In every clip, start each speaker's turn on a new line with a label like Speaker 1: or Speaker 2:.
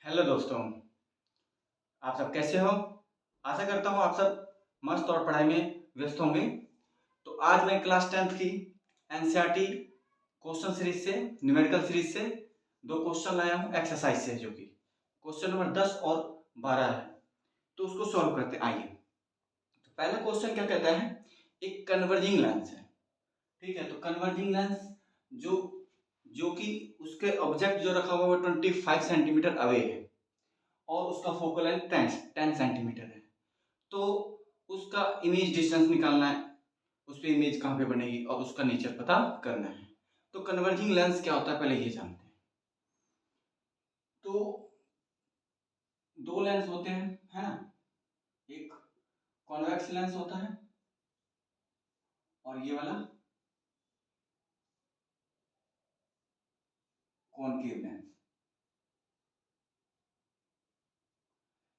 Speaker 1: Hello दोस्तों, आप सब कैसे हो? आशा करता हूँ आप सब मस्त और पढ़ाई में व्यस्त होंगे। तो आज मैं क्लास 10th की एनसीईआरटी क्वेश्चन सीरीज से, न्यूमेरिकल सीरीज से दो क्वेश्चन लाया हूँ एक्सरसाइज से, जो कि क्वेश्चन नंबर 10 और 12 है। तो उसको सॉल्व करते हैं, आइए। तो पहला क्वेश्चन क्या कहता है, एक कन्वर्जिंग लेंस है, ठीक है। तो कन्वर्जिंग लेंस जो जो कि उसके ऑब्जेक्ट जो रखा हुआ है वो 25 सेंटीमीटर अवे है और उसका फोकल लेंथ 10 सेंटीमीटर है। तो उसका इमेज डिस्टेंस निकालना है, उस पर इमेज कहाँ पे बनेगी और उसका नेचर पता करना है। तो कन्वर्जिंग लेंस क्या होता है पहले ये जानते हैं। तो दो लेंस होते हैं, है ना। एक कॉन्वेक्स लेंस होता है और ये वाला कॉनकेव लेंस।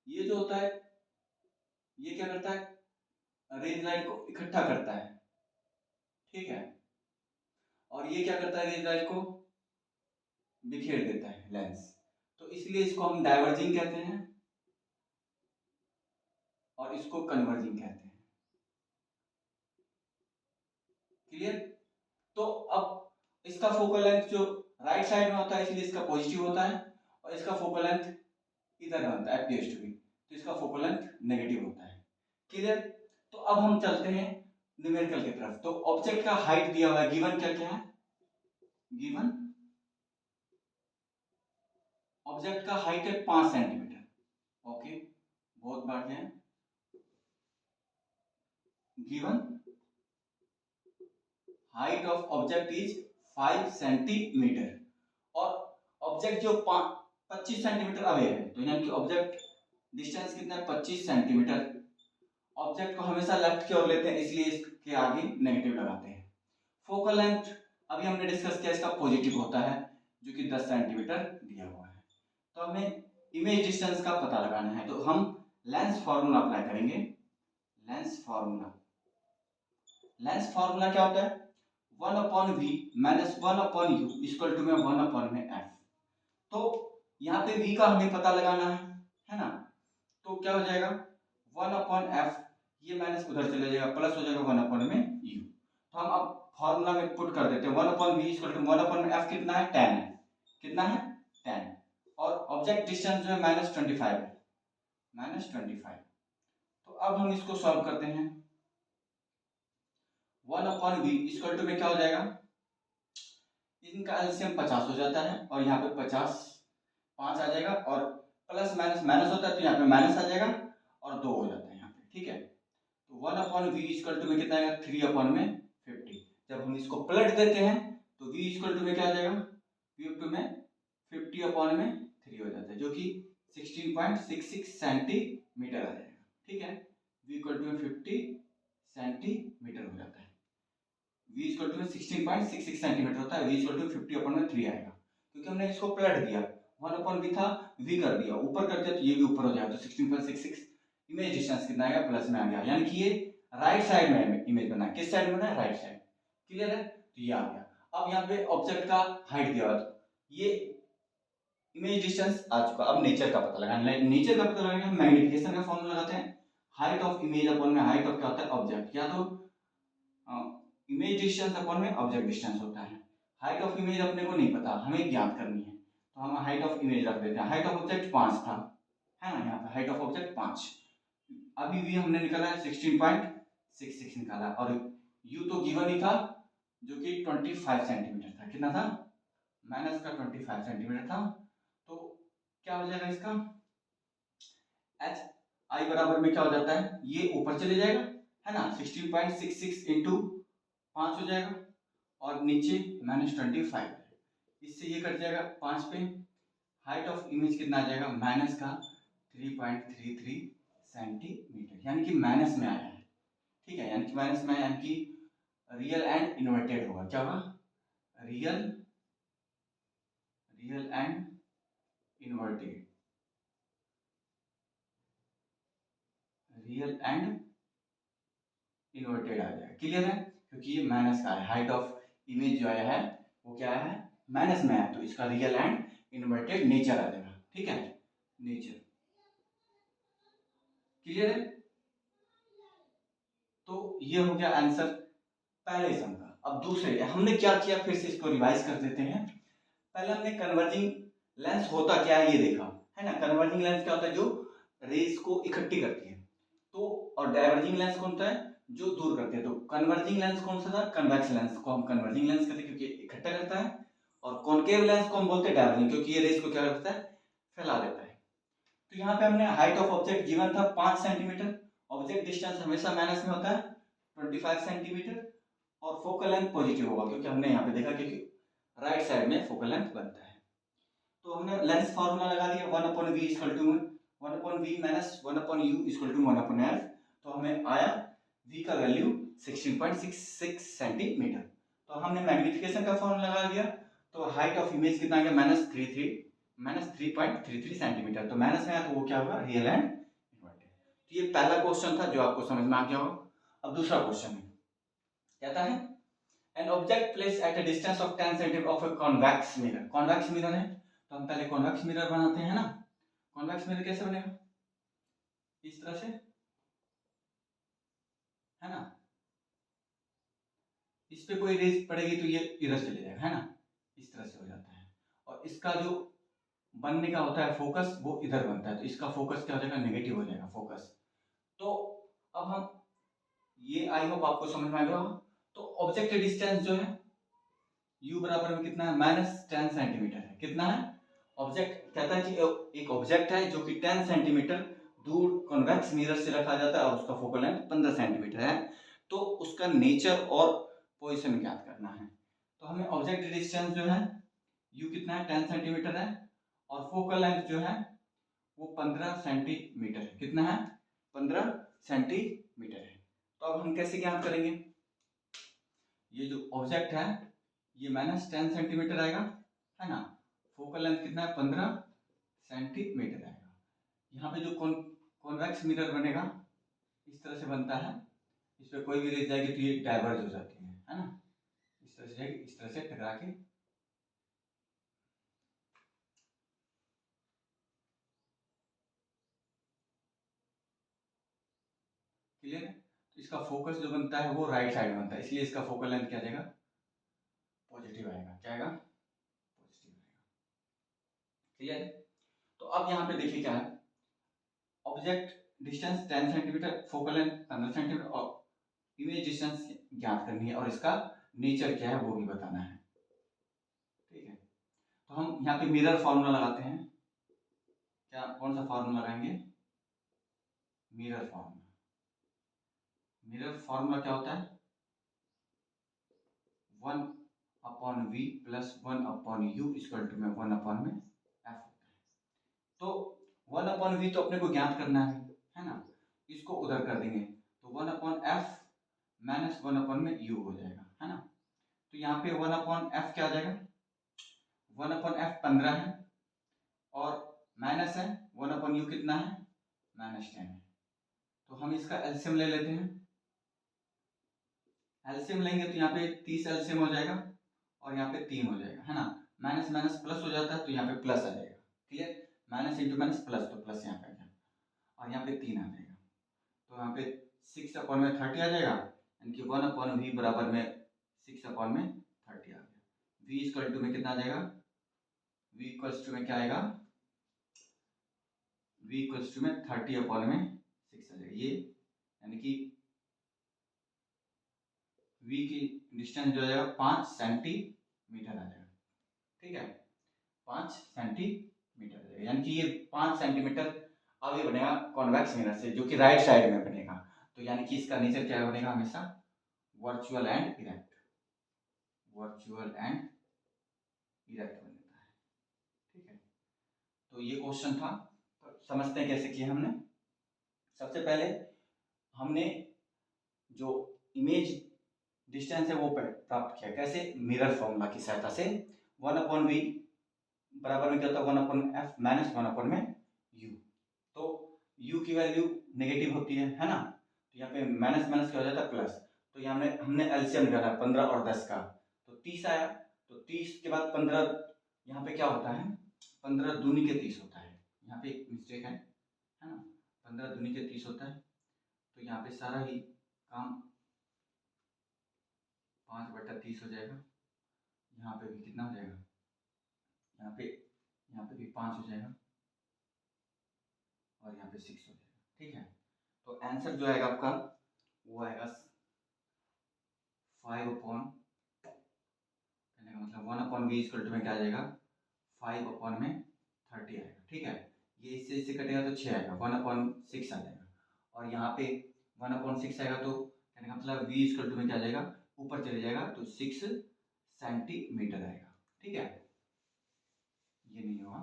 Speaker 1: ये जो होता है ये क्या करता है, रेज लाइट को इकट्ठा करता है, ठीक है। और ये क्या करता है, रेज लाइट को बिखेर देता है लेंस। तो इसलिए इसको हम डाइवर्जिंग कहते हैं और इसको कन्वर्जिंग कहते हैं। क्लियर। तो अब इसका फोकल लेंथ जो राइट साइड में होता है इसलिए इसका पॉजिटिव होता है, और इसका फोकल लेंथ इधर बनता है अपीयर्स टू बी, तो इसका फोकल लेंथ नेगेटिव होता है। क्लियर। तो अब हम चलते हैं न्यूमेरिकल की तरफ। तो ऑब्जेक्ट का हाइट दिया हुआ है, गिवन क्या क्या है, गिवन ऑब्जेक्ट का हाइट है 5 सेंटीमीटर। ओके, बहुत बढ़िया है। Given height of object is 5 centimetre और ऑब्जेक्ट जो 25 सेंटीमीटर अवे है, तो यानी कि ऑब्जेक्ट डिस्टेंस कितना है 25 सेंटीमीटर। ऑब्जेक्ट को हमेशा लेफ्ट की ओर लेते हैं इसलिए इसके आगे नेगेटिव लगाते हैं। फोकल लेंथ अभी हमने डिस्कस किया, इसका पॉजिटिव होता है जो कि 10 सेंटीमीटर दिया हुआ है। तो हमें इमेज डिस्टेंस का पता लगाना है, तो हम लेंस फार्मूला अप्लाई करेंगे। लेंस फार्मूला क्या होता है, 1 upon v minus 1 upon u equal to में 1 अपॉन में एफ। तो यहाँ पे v का हमें पता लगाना है ना। तो क्या हो जाएगा 1 अपॉन एफ, ये माइनस उधर चले जाएगा, प्लस हो जाएगा 1 अपॉन में u। तो हम अब फॉर्मूला में पुट कर देते हैं 1 upon v equal to 1 upon में एफ कितना है 10 है, कितना है 10। और ऑब्जेक्ट डिस्टेंस जो है -25 है, -25। तो अब हम इसको सॉल्व करते हैं। 1 अपॉन वी इक्वल टू में क्या हो जाएगा, इनका एलसीएम 50 हो जाता है और यहाँ पे 50 5 आ जाएगा, और प्लस माइनस माइनस होता है तो यहाँ पे माइनस आ जाएगा और 2 हो जाता है यहाँ पे, ठीक है। तो 1 अपॉन वी इक्वल टू में कितना आएगा 3 अपॉन में 50। जब हम इसको पलट देते हैं तो v इक्वल टू में क्या आ जाएगा, v इक्वल टू में 50 अपॉन में 3 हो जाता है, जो कि 16.66 सेंटीमीटर आ जाएगा, ठीक है। v इक्वल टू में 50 सेंटीमीटर हो जाता है। v इक्वल टू में 16.66 सेंटीमीटर होता है, v इक्वल टू 50 अपॉन में 3 आएगा, क्योंकि हमने इसको पलट दिया। 1 अपॉन v था, v कर दिया, ऊपर कर दिया तो ये भी ऊपर हो जाएगा, तो 16.66 इमेज डिस्टेंस कितना आएगा, प्लस में आ गया, यानी कि ये राइट साइड में इमेज बना है। किस साइड में बना है, राइट साइड। क्लियर है, तो ये आ गया। अब यहाँ पे ऑब्जेक्ट का हाइट दिया हुआ, ये इमेज डिस्टेंस आ चुका। अब नेचर का पता लगाना है। नेचर का पता लगाने हम मैग्निफिकेशन का फॉर्मूला लगाते हैं, हाइट ऑफ इमेज अपॉन में हाइट ऑफ क्या होता है ऑब्जेक्ट, या तो इमेज डिस्टेंस अपॉन में ऑब्जेक्ट डिस्टेंस होता है। हाइट ऑफ इमेज अपने को नहीं पता, हमें ज्ञात करनी है, तो हम हाइट ऑफ इमेज रख देते हैं। हाइट ऑफ ऑब्जेक्ट 5 था, है ना, यहाँ पे हाइट ऑफ ऑब्जेक्ट 5। अभी भी हमने निकाला है 16.66 निकाला, और u तो गिवन ही था जो कि 25 सेंटीमीटर था। कितना था, माइनस का 25 सेंटीमीटर था। तो क्या हो जाएगा इसका, एच आई बराबर में क्या हो जाता है, ये ऊपर चले जाएगा, है ना, 16.66 इंटू 5 हो जाएगा, और नीचे -25, इससे ये कट जाएगा 5 पे। हाइट ऑफ इमेज कितना आ जाएगा, माइनस का 3.33 सेंटीमीटर, यानी कि माइनस में आया है, ठीक है। यानी कि माइनस में, यानी कि रियल एंड इन्वर्टेड होगा। क्या होगा, real and inverted, real and inverted आ जाएगा। क्लियर है, क्योंकि ये माइनस का है, हाइट ऑफ इमेज जो आया है वो क्या है, माइनस में है, तो इसका रियल एंड इन्वर्टेड नेचर आ जाएगा, ठीक है। नेचर। क्लियर है? तो ये हो गया आंसर पहले सम का। अब दूसरे हमने क्या किया, फिर से इसको रिवाइज कर देते हैं। पहले हमने कन्वर्जिंग लेंस होता क्या है ये देखा, है ना। कन्वर्जिंग लेंस क्या होता है, जो रेज को इकट्ठी करती है। तो और डाइवर्जिंग लेंस कौन सा है, जो दूर करते हैं। तो कन्वर्जिंग लेंस कौन सा था, कन्वेक्स लेंस को हम कन्वर्जिंग लेंस कहते हैं क्योंकि इकट्ठा करता है। और कॉनकेव लेंस को हम बोलते हैं डाइवर्जिंग, क्योंकि ये रेज को क्या करता है, फैला देता है। तो यहाँ पे हमने हाइट ऑफ ऑब्जेक्ट गिवन था 5 सेंटीमीटर, ऑब्जेक्ट डिस्टेंस हमेशा माइनस में होता है 25 सेंटीमीटर, और फोकल लेंथ पॉजिटिव होगा क्योंकि हमने यहाँ पे देखा क्योंकि राइट साइड में फोकल लेंथ बनता है। तो हमने लेंस फार्मूला लगा दिया 1/v equal to 1/v minus 1/u equal to 1/f। तो हमें आया v का वैल्यू 16.66 सेंटीमीटर। तो हमने मैग्निफिकेशन का फॉर्मूला लगा दिया, तो हाइट ऑफ इमेज कितना आ गया -3.33 सेंटीमीटर। तो माइनस में आया तो वो क्या होगा, रियल एंड इन्वर्टेड। तो ये पहला क्वेश्चन था जो आपको समझ में आ गया होगा। अब दूसरा क्वेश्चन कहता है an object placed at a distance of 10 cm of a convex mirror। convex mirror है तो हम पहले convex mirror बनाते हैं ना। convex mirror कैसे बनेगा, इस तरह से, है ना। इस पे कोई रेज पड़ेगी तो ये इधर चले जाएगा, है ना, इस तरह से हो जाता है। और इसका जो बनने का होता है फोकस, वो इधर बनता है, तो इसका फोकस क्या हो जाएगा, नेगेटिव हो जाएगा फोकस। तो अब हम ये आई होप आपको समझ में आ गया। तो ऑब्जेक्ट डिस्टेंस जो है u बराबर में कितना है, -10 सेंटीमीटर है। कितना है, ऑब्जेक्ट कहता है कि एक ऑब्जेक्ट है जो कि 10 सेंटीमीटर दूर कॉन्वेक्स मिरर से रखा जाता है और उसका फोकल लेंथ 15 सेंटीमीटर है। तो उसका नेचर और पोजीशन ज्ञात करना है। तो हमें ऑब्जेक्ट डिस्टेंस जो है u कितना है, 10 सेंटीमीटर है, और फोकल लेंथ जो है वो 15 सेंटीमीटर है। कितना है, 15 सेंटीमीटर है। तो अब हम कैसे ज्ञात करेंगे, ये जो ऑब्जेक्ट है ये -10 सेंटीमीटर आएगा, है ना। फोकल लेंथ कितना है, 15 सेंटीमीटर आएगा। यहाँ पे जो कॉन्वेक्स मिरर बनेगा इस तरह से बनता है, इस पर कोई भी रेज जाएगी तो ये डाइवर्ज हो जाती है ना, इस तरह से जाएगी, इस तरह से टकरा के। क्लियर है? तो इसका फोकस जो बनता है वो राइट साइड में बनता है, इसलिए इसका फोकल लेंथ क्या जाएगा, पॉजिटिव आएगा। क्या आएगा, पॉजिटिव आएगा। क्लियर है? तो अब यहाँ पे देखिए क्या है, object distance 10 centimetre, focal length 15 centimetre, और इमेज डिस्टेंस ज्ञात करनी है और इसका नेचर क्या है वो भी बताना है। ठीक है, तो हम यहाँ पे मिरर फार्मूला लगाते हैं। क्या, कौन सा फार्मूला लगाएंगे, मिरर फार्मूला। मिरर फार्मूला क्या होता है, 1/v plus 1/u equal to में 1/में f होता है। तो 1/v तो अपने को ज्ञात करना है ना, इसको उधर कर देंगे तो 1/f माइनस 1/में u हो जाएगा, है ना। तो यहाँ पे 1/f क्या आ जाएगा, 1/f 15 है, और माइनस है 1/u कितना है, -10 है। तो हम इसका एलसीएम ले लेते हैं। एलसीएम लेंगे तो यहाँ पे 30 एलसीएम हो जाएगा और यहाँ पे 3 हो जाएगा, है ना। माइनस माइनस प्लस हो जाता है तो यहाँ पे प्लस आ जाएगा। Clear, minus into minus plus, तो प्लस यहाँ पे आ गया और यहाँ पे 3 आ जाएगा। तो यहाँ पे 6/30 आ जाएगा, यानी कि 1/v बराबर में 6/30 आ गया। v इक्वल टू में कितना आ जाएगा, v इक्वल्स टू में क्या आएगा, v इक्वल्स टू में 30/6 आ जाएगा। ये यानी कि v की डिस्टेंस जो आ जाएगा 5 सेंटीमीटर आ जाएगा। ठीक है, 5 सेंटीमीटर आ जाएगा, यानी कि ये 5 सेंटीमीटर आगे बनेगा कॉन्वेक्स मिरर से, जो कि राइट साइड में बनेगा। तो यानी कि इसका नेचर क्या बनेगा, हमेशा virtual and erect, virtual and erect बनता है। ठीक है, तो ये क्वेश्चन था। तो समझते हैं कैसे किया हमने। सबसे पहले हमने जो इमेज डिस्टेंस है वो प्राप्त किया, कैसे, मिरर फॉर्मूला की सहायता से। 1/v बराबर में क्या होता है, 1/f माइनस 1/में u। तो u की वैल्यू नेगेटिव होती है ना, तो यहाँ पे माइनस माइनस क्या हो जाता है, प्लस। तो यहाँ हमने एलसीएम निकाला 15 और 10 का, तो 30 आया। तो 30 के बाद 15, यहाँ पे क्या होता है, 15 दूनी के 30 होता है, यहाँ पे एक मिस्टेक है ना, 15 दूनी के 30 होता है, तो यहाँ पे सारा ही काम 5/30 हो जाएगा। यहाँ पे भी कितना हो जाएगा, यहाँ पे भी 5 हो जाएगा और यहाँ पे 6 हो जाएगा। ठीक है, तो आंसर जो आएगा आपका वो आएगा 5 कहने का मतलब 1/v इक्वल टू में क्या आ जाएगा, 5/30 आएगा। ठीक है, ये इससे कटेगा तो 6 आएगा, 1/6 आ जाएगा। और यहाँ पे 1/6 आएगा तो कहने का मतलब v इक्वल टू में क्या आ जाएगा, ऊपर चले जाएगा तो 6 सेंटीमीटर आएगा। ठीक है, ये नहीं हुआ।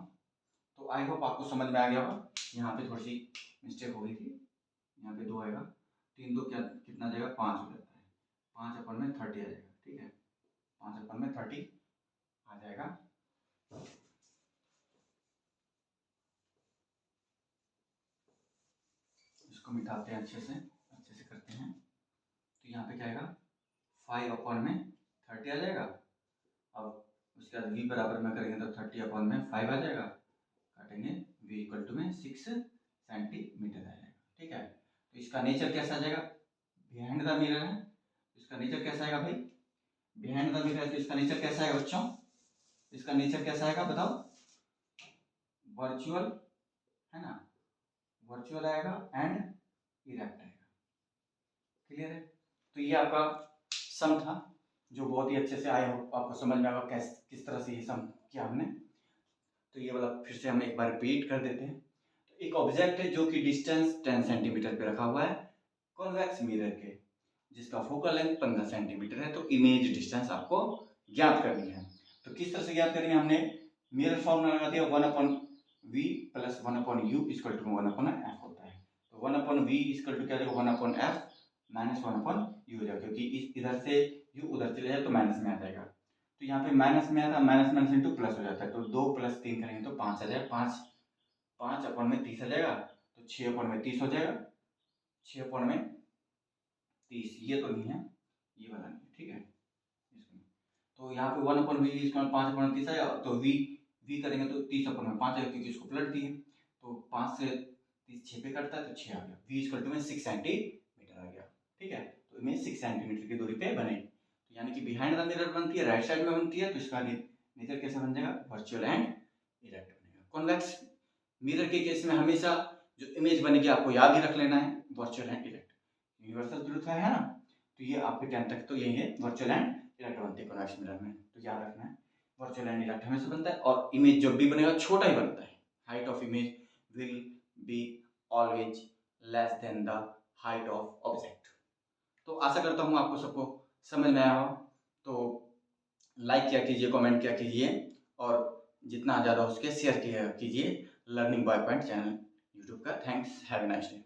Speaker 1: तो आई होप आपको समझ में आ गया होगा। यहाँ पे थोड़ी सी मिस्टेक हो गई थी, यहाँ पे 2 आएगा, 3 2 क्या कितना आ जाएगा, 5 हो जाता है, 5/30 आ जाएगा। ठीक है, 5/30 आ जाएगा। इसको मिटाते हैं, अच्छे से करते हैं। तो यहाँ पे क्या आएगा, 5/30 आ जाएगा। अब उसके बाद v बराबर में करेंगे तो 30/5 आ जाएगा, काटेंगे v इक्वल टू में 6 सेंटीमीटर आ जाएगा। ठीक है, तो इसका नेचर कैसा आ जाएगा, बिहाइंड द मिरर है, इसका नेचर कैसा आएगा भाई, बिहाइंड द मिरर, तो इसका नेचर कैसा आएगा बच्चों, इसका नेचर कैसा आएगा बताओ, वर्चुअल है ना, वर्चुअल आएगा एंड इरेक्ट आएगा। क्लियर है, तो ये आपका सम था जो बहुत ही अच्छे से आया हो, आपको समझ में आएगा किस तरह से ये सम किया हमने। तो ये वाला फिर से हम एक बार रिपीट कर देते हैं। तो एक ऑब्जेक्ट है जो कि डिस्टेंस 10 सेंटीमीटर पे रखा हुआ है कॉन्वेक्स मिरर के, जिसका फोकल लेंथ 15 सेंटीमीटर है। तो इमेज डिस्टेंस आपको ज्ञात करनी है। तो किस तरह से ज्ञात करेंगे, हमने मिरर फॉर्मूला लगा दिया, 1/v + 1/u equal to 1/f होता है। तो 1/v इक्वल टू क्या जाएगा, 1/f - 1/u हो जाएगा, क्योंकि इधर से u उधर चले जाए तो माइनस में आ जाएगा। तो यहाँ पे माइनस में आता है, माइनस माइनस इंटू प्लस हो जाता है, तो 2 + 3 करेंगे तो 5 आ जाएगा, 5/30 आ जाएगा, तो 6/30 हो जाएगा, 6/30 ये तो नहीं है, ये वाला नहीं है। ठीक है, तो यहाँ पे 1/v इसमें 5/30 आया, तो v करेंगे तो 30/5 आएगा, क्योंकि इसको पलट दिए, तो 5 से 30 6 पे कटता है तो 6 आ गया, v इक्वल टू में 6 सेंटीमीटर आ गया। ठीक है, तो इमेज 6 सेंटीमीटर की दूरी पे बने, तो यानी कि बिहाइंड द मिरर बनती है, राइट साइड में बनती है, तो इसका नेचर कैसा बन जाएगा, वर्चुअल एंड इरेक्ट बनेगा। कॉन्वेक्स मिरर के केस में हमेशा जो इमेज बनेगी आपको याद ही रख लेना है, virtual and erect, universal truth है ना। तो ये आपके 10 तक तो यही है, वर्चुअल एंड इरेक्ट बनती है कॉन्वेक्स मिरर में, तो याद रखना है वर्चुअल एंड इरेक्ट हमेशा बनता है। और इमेज जब भी बनेगा छोटा ही बनता है, height of image will be always less than the height of object. तो आशा करता हूँ आपको सबको समझ में आया हो। तो लाइक किया कीजिए, कमेंट किया कीजिए, और जितना ज़्यादा हो सके शेयर किया कीजिए learning by point channel YouTube का। Thanks, have a nice day.